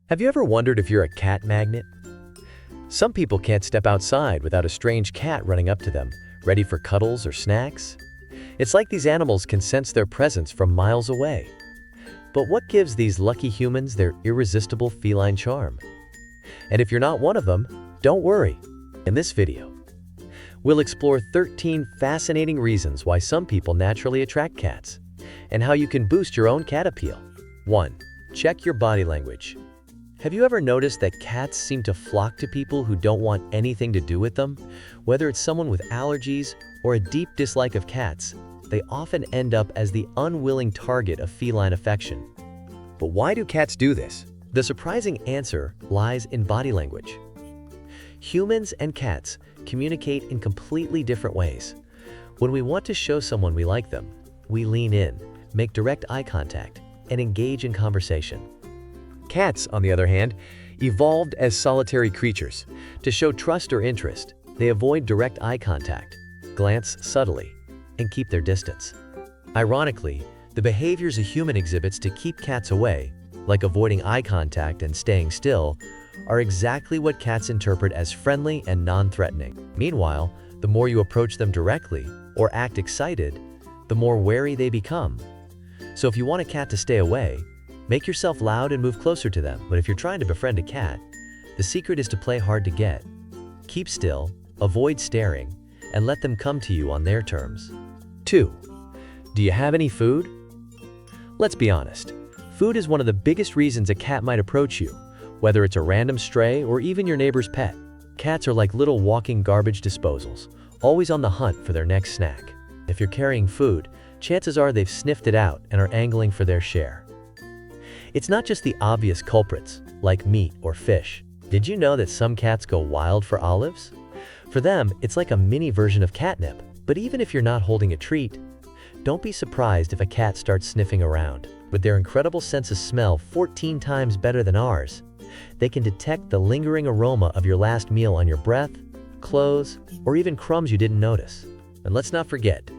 Have you ever wondered if you're a cat magnet? Some people can't step outside without a strange cat running up to them, ready for cuddles or snacks. It's like these animals can sense their presence from miles away. But what gives these lucky humans their irresistible feline charm? And if you're not one of them, don't worry. In this video, we'll explore 13 fascinating reasons why some people naturally attract cats, and how you can boost your own cat appeal. 1. Check your body language. Have you ever noticed that cats seem to flock to people who don't want anything to do with them? Whether it's someone with allergies or a deep dislike of cats, they often end up as the unwilling target of feline affection. But why do cats do this? The surprising answer lies in body language. Humans and cats communicate in completely different ways. When we want to show someone we like them, we lean in, make direct eye contact, and engage in conversation. Cats, on the other hand, evolved as solitary creatures. To show trust or interest, they avoid direct eye contact, glance subtly, and keep their distance. Ironically, the behaviors a human exhibits to keep cats away, like avoiding eye contact and staying still, are exactly what cats interpret as friendly and non-threatening. Meanwhile, the more you approach them directly or act excited, the more wary they become. So if you want a cat to stay away, make yourself loud and move closer to them. But if you're trying to befriend a cat, the secret is to play hard to get. Keep still, avoid staring, and let them come to you on their terms. 2. Do you have any food? Let's be honest. Food is one of the biggest reasons a cat might approach you, whether it's a random stray or even your neighbor's pet. Cats are like little walking garbage disposals, always on the hunt for their next snack. If you're carrying food, chances are they've sniffed it out and are angling for their share. It's not just the obvious culprits, like meat or fish. Did you know that some cats go wild for olives? For them, it's like a mini version of catnip. But even if you're not holding a treat, don't be surprised if a cat starts sniffing around. With their incredible sense of smell 14 times better than ours, they can detect the lingering aroma of your last meal on your breath, clothes, or even crumbs you didn't notice. And let's not forget,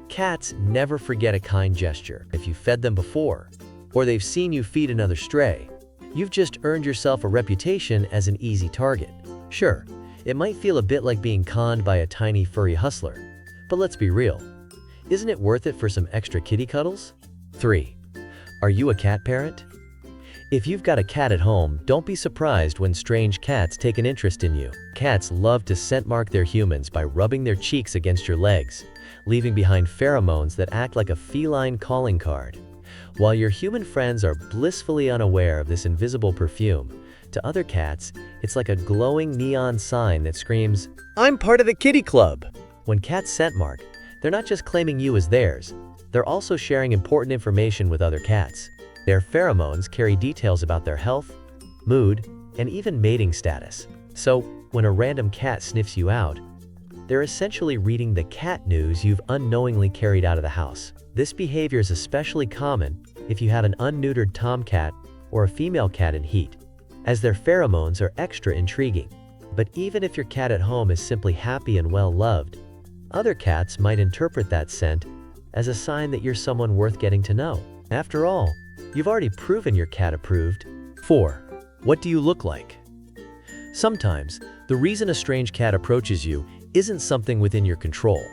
cats never forget a kind gesture. If you fed them before, or they've seen you feed another stray, you've just earned yourself a reputation as an easy target. Sure, it might feel a bit like being conned by a tiny furry hustler, but let's be real. Isn't it worth it for some extra kitty cuddles? 3. Are you a cat parent? If you've got a cat at home, don't be surprised when strange cats take an interest in you. Cats love to scent mark their humans by rubbing their cheeks against your legs, leaving behind pheromones that act like a feline calling card. While your human friends are blissfully unaware of this invisible perfume, to other cats, it's like a glowing neon sign that screams, "I'm part of the kitty club!" When cats scent mark, they're not just claiming you as theirs, they're also sharing important information with other cats. Their pheromones carry details about their health, mood, and even mating status. So, when a random cat sniffs you out, they're essentially reading the cat news you've unknowingly carried out of the house. This behavior is especially common if you have an unneutered tomcat or a female cat in heat, as their pheromones are extra intriguing. But even if your cat at home is simply happy and well-loved, other cats might interpret that scent as a sign that you're someone worth getting to know. After all, you've already proven your cat approved. 4. What do you look like? Sometimes, the reason a strange cat approaches you isn't something within your control.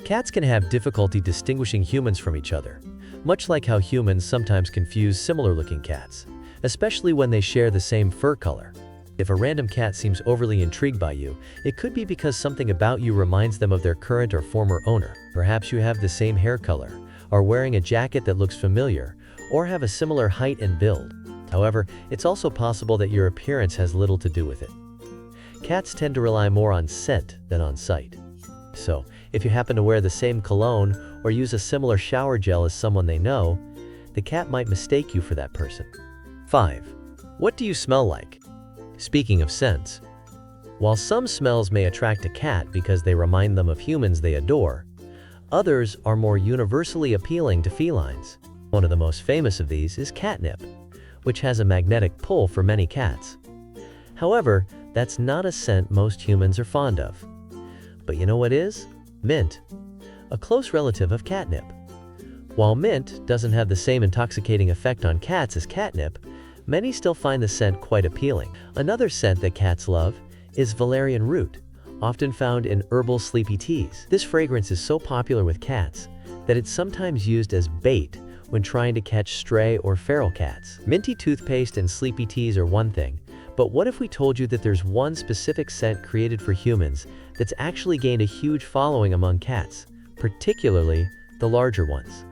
Cats can have difficulty distinguishing humans from each other, much like how humans sometimes confuse similar-looking cats, especially when they share the same fur color. If a random cat seems overly intrigued by you, it could be because something about you reminds them of their current or former owner. Perhaps you have the same hair color, are wearing a jacket that looks familiar, or have a similar height and build. However, it's also possible that your appearance has little to do with it. Cats tend to rely more on scent than on sight. So, if you happen to wear the same cologne or use a similar shower gel as someone they know, the cat might mistake you for that person. 5. What do you smell like? Speaking of scents, while some smells may attract a cat because they remind them of humans they adore, others are more universally appealing to felines. One of the most famous of these is catnip, which has a magnetic pull for many cats. However, that's not a scent most humans are fond of. But you know what is? Mint, a close relative of catnip. While mint doesn't have the same intoxicating effect on cats as catnip, Many still find the scent quite appealing. Another scent that cats love is valerian root, often found in herbal sleepy teas. This fragrance is so popular with cats that it's sometimes used as bait when trying to catch stray or feral cats. Minty toothpaste and sleepy teas are one thing, but what if we told you that there's one specific scent created for humans that's actually gained a huge following among cats, particularly the larger ones?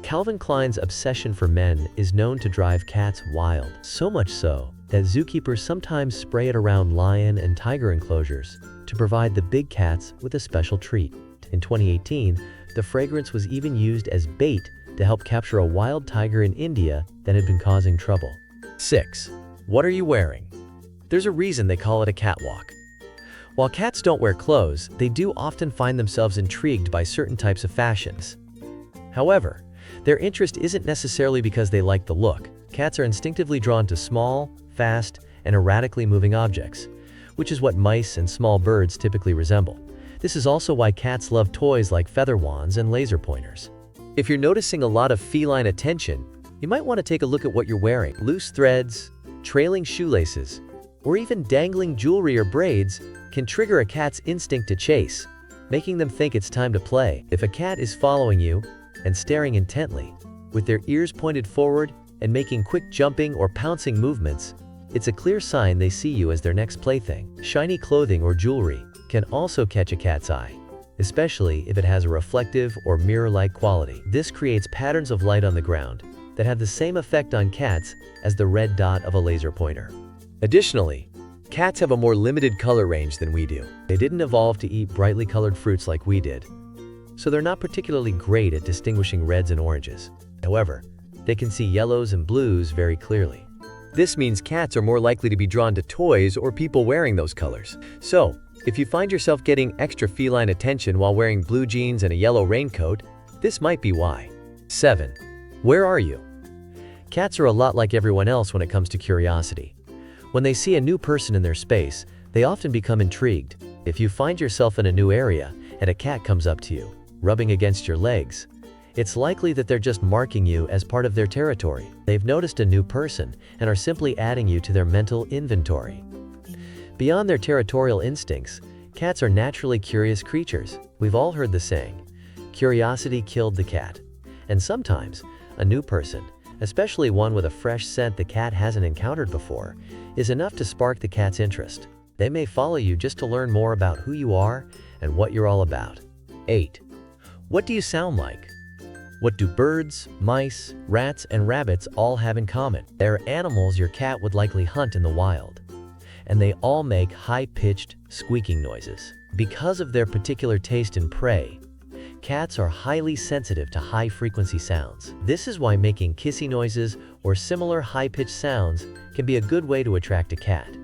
Calvin Klein's obsession for men is known to drive cats wild, so much so that zookeepers sometimes spray it around lion and tiger enclosures to provide the big cats with a special treat. In 2018, the fragrance was even used as bait to help capture a wild tiger in India that had been causing trouble. 6. What are you wearing? There's a reason they call it a catwalk. While cats don't wear clothes, they do often find themselves intrigued by certain types of fashions. However, their interest isn't necessarily because they like the look. Cats are instinctively drawn to small, fast, and erratically moving objects, which is what mice and small birds typically resemble. This is also why cats love toys like feather wands and laser pointers. If you're noticing a lot of feline attention, you might want to take a look at what you're wearing. Loose threads, trailing shoelaces, or even dangling jewelry or braids can trigger a cat's instinct to chase, making them think it's time to play. If a cat is following you and staring intently, with their ears pointed forward and making quick jumping or pouncing movements, it's a clear sign they see you as their next plaything. Shiny clothing or jewelry can also catch a cat's eye, especially if it has a reflective or mirror-like quality. This creates patterns of light on the ground that have the same effect on cats as the red dot of a laser pointer. Additionally, cats have a more limited color range than we do. They didn't evolve to eat brightly colored fruits like we did, so they're not particularly great at distinguishing reds and oranges. However, they can see yellows and blues very clearly. This means cats are more likely to be drawn to toys or people wearing those colors. So, if you find yourself getting extra feline attention while wearing blue jeans and a yellow raincoat, this might be why. 7. Where are you? Cats are a lot like everyone else when it comes to curiosity. When they see a new person in their space, they often become intrigued. If you find yourself in a new area and a cat comes up to you, rubbing against your legs, it's likely that they're just marking you as part of their territory. They've noticed a new person and are simply adding you to their mental inventory. Beyond their territorial instincts, cats are naturally curious creatures. We've all heard the saying, "Curiosity killed the cat." And sometimes, a new person, especially one with a fresh scent the cat hasn't encountered before, is enough to spark the cat's interest. They may follow you just to learn more about who you are and what you're all about. 8. What do you sound like? What do birds, mice, rats, and rabbits all have in common? They're animals your cat would likely hunt in the wild, and they all make high-pitched, squeaking noises. Because of their particular taste in prey, cats are highly sensitive to high-frequency sounds. This is why making kissy noises or similar high-pitched sounds can be a good way to attract a cat.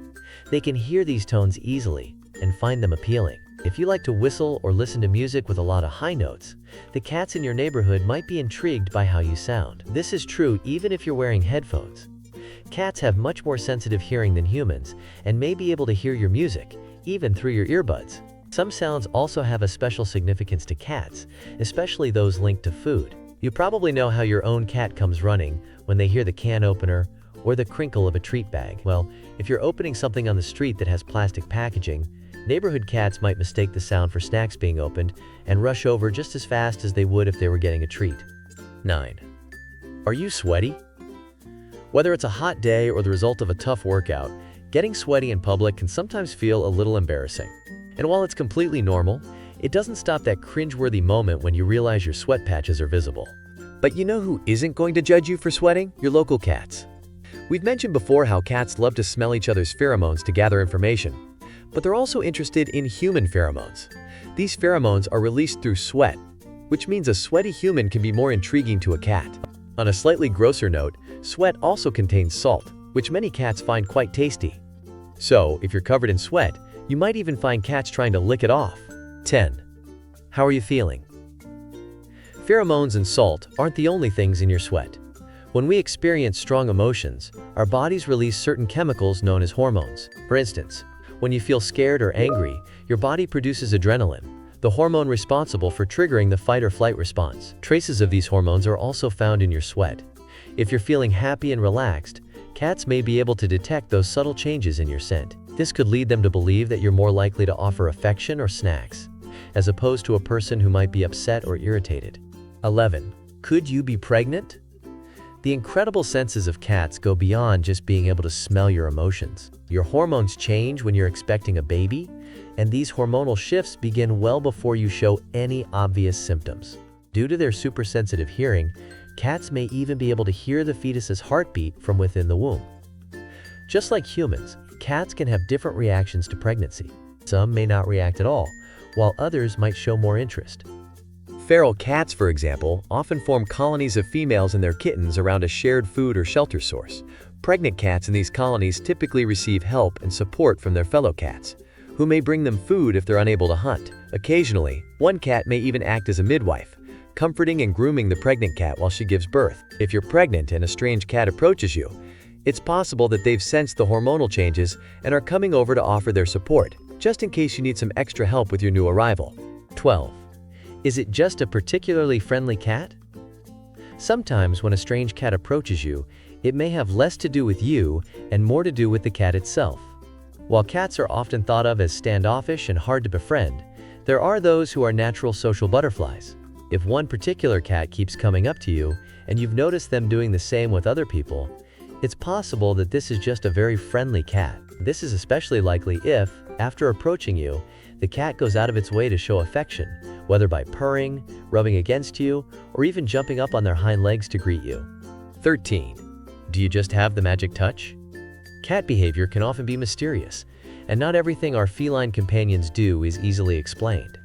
They can hear these tones easily and find them appealing. If you like to whistle or listen to music with a lot of high notes, the cats in your neighborhood might be intrigued by how you sound. This is true even if you're wearing headphones. Cats have much more sensitive hearing than humans and may be able to hear your music, even through your earbuds. Some sounds also have a special significance to cats, especially those linked to food. You probably know how your own cat comes running when they hear the can opener or the crinkle of a treat bag. Well, if you're opening something on the street that has plastic packaging, neighborhood cats might mistake the sound for snacks being opened and rush over just as fast as they would if they were getting a treat. 9. Are you sweaty? Whether it's a hot day or the result of a tough workout, getting sweaty in public can sometimes feel a little embarrassing. And while it's completely normal, it doesn't stop that cringeworthy moment when you realize your sweat patches are visible. But you know who isn't going to judge you for sweating? Your local cats. We've mentioned before how cats love to smell each other's pheromones to gather information, but they're also interested in human pheromones. These pheromones are released through sweat, which means a sweaty human can be more intriguing to a cat. On a slightly grosser note, sweat also contains salt, which many cats find quite tasty. So, if you're covered in sweat, you might even find cats trying to lick it off. 10. How are you feeling? Pheromones and salt aren't the only things in your sweat. When we experience strong emotions, our bodies release certain chemicals known as hormones. For instance, when you feel scared or angry, your body produces adrenaline, the hormone responsible for triggering the fight or flight response. Traces of these hormones are also found in your sweat. If you're feeling happy and relaxed, Cats may be able to detect those subtle changes in your scent. This could lead them to believe that you're more likely to offer affection or snacks, as opposed to a person who might be upset or irritated. 11. Could you be pregnant? The incredible senses of cats go beyond just being able to smell your emotions. Your hormones change when you're expecting a baby, and these hormonal shifts begin well before you show any obvious symptoms. Due to their super-sensitive hearing, cats may even be able to hear the fetus's heartbeat from within the womb. Just like humans, cats can have different reactions to pregnancy. Some may not react at all, while others might show more interest. Feral cats, for example, often form colonies of females and their kittens around a shared food or shelter source. Pregnant cats in these colonies typically receive help and support from their fellow cats, who may bring them food if they're unable to hunt. Occasionally, one cat may even act as a midwife, comforting and grooming the pregnant cat while she gives birth. If you're pregnant and a strange cat approaches you, it's possible that they've sensed the hormonal changes and are coming over to offer their support, just in case you need some extra help with your new arrival. 12. Is it just a particularly friendly cat? Sometimes when a strange cat approaches you, it may have less to do with you and more to do with the cat itself. While cats are often thought of as standoffish and hard to befriend, there are those who are natural social butterflies. If one particular cat keeps coming up to you and you've noticed them doing the same with other people, it's possible that this is just a very friendly cat. This is especially likely if, after approaching you, the cat goes out of its way to show affection, whether by purring, rubbing against you, or even jumping up on their hind legs to greet you. 13. Do you just have the magic touch? Cat behavior can often be mysterious, and not everything our feline companions do is easily explained.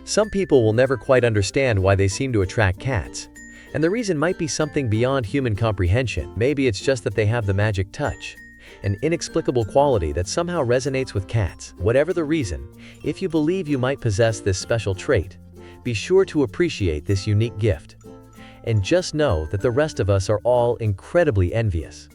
Some people will never quite understand why they seem to attract cats, and the reason might be something beyond human comprehension. Maybe it's just that they have the magic touch, an inexplicable quality that somehow resonates with cats. Whatever the reason, if you believe you might possess this special trait, be sure to appreciate this unique gift. And just know that the rest of us are all incredibly envious.